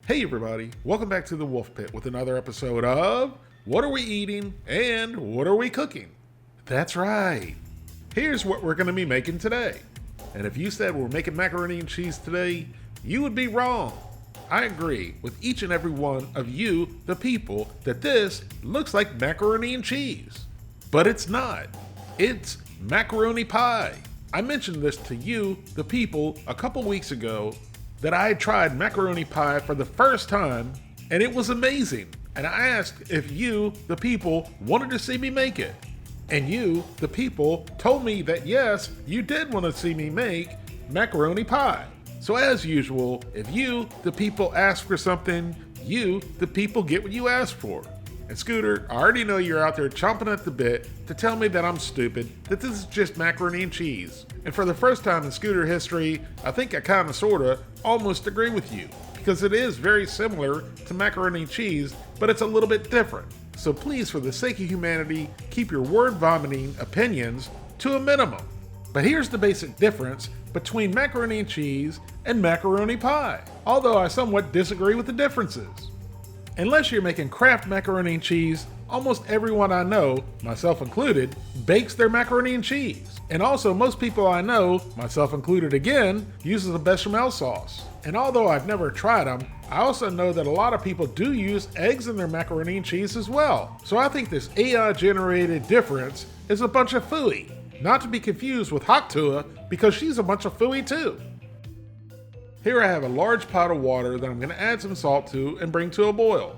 Hey everybody, welcome back to the Wolf Pit with another episode of What Are We Eating and What Are We Cooking? That's right. Here's what we're going to be making today. And if you said we're making macaroni and cheese today, you would be wrong. I agree with each and every one of you, the people, that this looks like macaroni and cheese. But it's not. It's macaroni pie. I mentioned this to you, the people, a couple weeks ago, that I had tried macaroni pie for the first time, and it was amazing. And I asked if you, the people, wanted to see me make it. And you, the people, told me that yes, you did want to see me make macaroni pie. So as usual, if you, the people, ask for something, you, the people, get what you ask for. And Scooter, I already know you're out there chomping at the bit to tell me that I'm stupid, that this is just macaroni and cheese. And for the first time in Scooter history, I think I kinda sorta almost agree with you, because it is very similar to macaroni and cheese, but it's a little bit different. So please, for the sake of humanity, keep your word vomiting opinions to a minimum. But here's the basic difference between macaroni and cheese and macaroni pie, although I somewhat disagree with the differences. Unless you're making Kraft macaroni and cheese, almost everyone I know, myself included, bakes their macaroni and cheese. And also most people I know, myself included again, uses a bechamel sauce. And although I've never tried them, I also know that a lot of people do use eggs in their macaroni and cheese as well. So I think this AI generated difference is a bunch of phooey. Not to be confused with Haktua, because she's a bunch of phooey too. Here I have a large pot of water that I'm going to add some salt to and bring to a boil.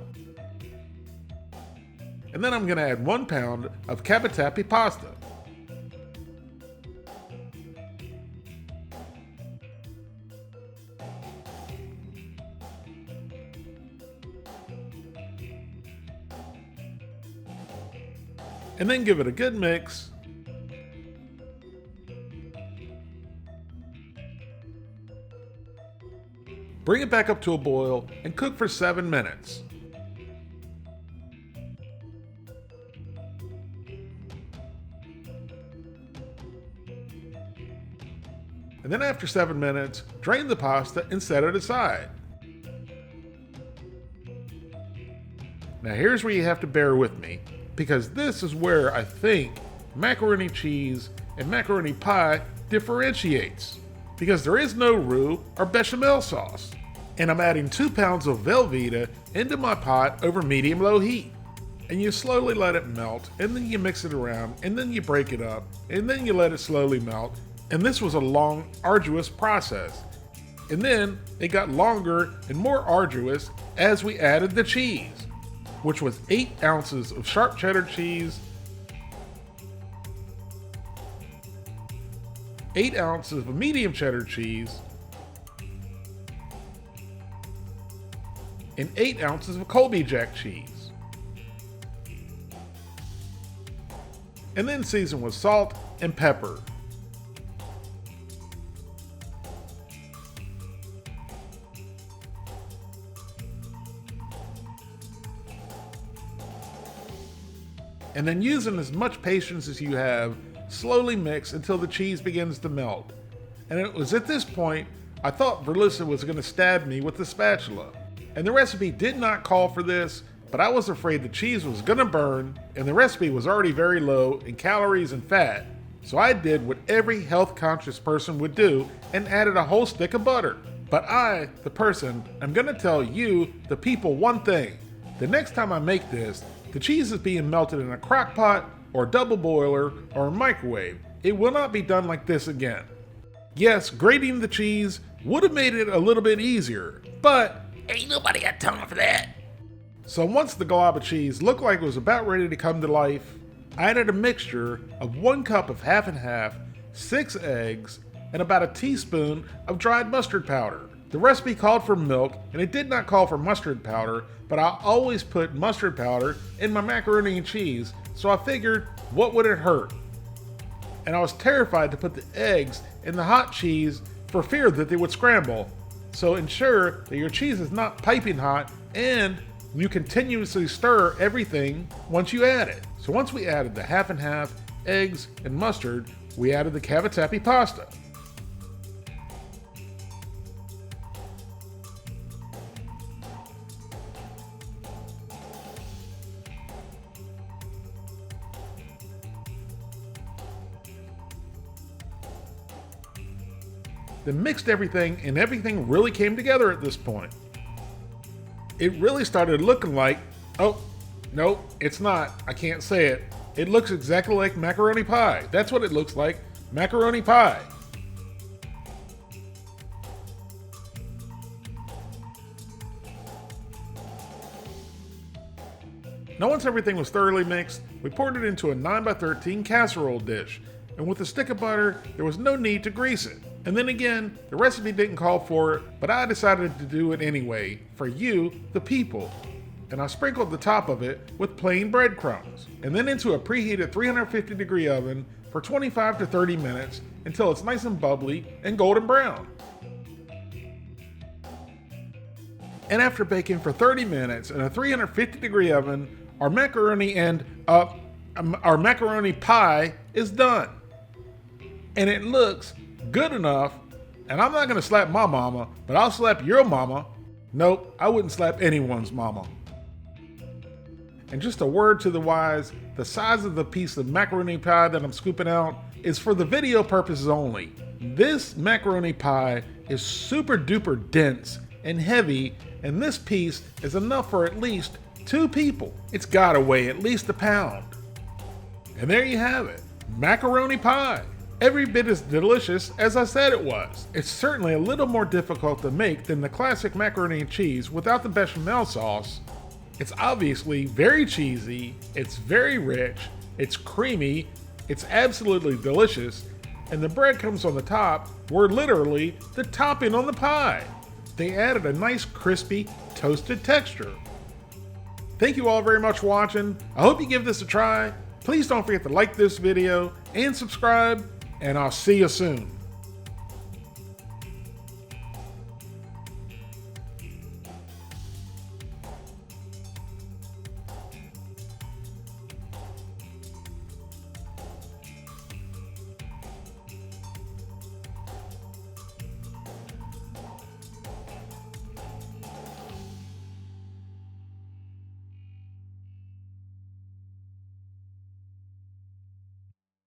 And then I'm going to add 1 pound of cavatappi pasta. And then give it a good mix. Bring it back up to a boil and cook for 7 minutes. And then after 7 minutes, drain the pasta and set it aside. Now here's where you have to bear with me, because this is where I think macaroni cheese and macaroni pie differentiates. Because there is no roux or bechamel sauce. And I'm adding 2 pounds of Velveeta into my pot over medium-low heat. And you slowly let it melt, and then you mix it around, and then you break it up, and then you let it slowly melt. And this was a long, arduous process. And then it got longer and more arduous as we added the cheese, which was 8 ounces of sharp cheddar cheese, 8 ounces of medium cheddar cheese, and 8 ounces of Colby Jack cheese. And then season with salt and pepper. And then using as much patience as you have, slowly mix until the cheese begins to melt. And it was at this point I thought Verlissa was going to stab me with the spatula. And the recipe did not call for this, but I was afraid the cheese was going to burn, and the recipe was already very low in calories and fat. So I did what every health-conscious person would do and added a whole stick of butter. But I, the person, am going to tell you, the people, one thing. The next time I make this, the cheese is being melted in a crock pot, or double boiler, or a microwave. It will not be done like this again. Yes, grating the cheese would have made it a little bit easier, but ain't nobody got time for that. So once the glob of cheese looked like it was about ready to come to life, I added a mixture of 1 cup of half and half, 6 eggs, and about a teaspoon of dried mustard powder. The recipe called for milk, and it did not call for mustard powder, but I always put mustard powder in my macaroni and cheese, so I figured, what would it hurt? And I was terrified to put the eggs in the hot cheese for fear that they would scramble. So ensure that your cheese is not piping hot and you continuously stir everything once you add it. So once we added the half and half, eggs, and mustard, we added the cavatappi pasta. then mixed everything, and everything really came together at this point. It really started looking like, oh, no, it's not. I can't say it. It looks exactly like macaroni pie. That's what it looks like, macaroni pie. Now once everything was thoroughly mixed, we poured it into a 9x13 casserole dish, and with a stick of butter, there was no need to grease it. And then again, the recipe didn't call for it, but I decided to do it anyway, for you, the people. And I sprinkled the top of it with plain breadcrumbs, and then into a preheated 350-degree oven for 25 to 30 minutes until it's nice and bubbly and golden brown. And after baking for 30 minutes in a 350-degree oven, our macaroni pie is done. And it looks good enough, and I'm not gonna slap my mama, but I'll slap your mama. Nope, I wouldn't slap anyone's mama. And just a word to the wise, the size of the piece of macaroni pie that I'm scooping out is for the video purposes only. This macaroni pie is super duper dense and heavy, and this piece is enough for at least 2 people. It's gotta weigh at least a pound. And there you have it, macaroni pie. Every bit as delicious as I said it was. It's certainly a little more difficult to make than the classic macaroni and cheese without the bechamel sauce. It's obviously very cheesy, it's very rich, it's creamy, it's absolutely delicious, and the breadcrumbs on the top were literally the topping on the pie. They added a nice crispy, toasted texture. Thank you all very much for watching. I hope you give this a try. Please don't forget to like this video and subscribe, and I'll see you soon.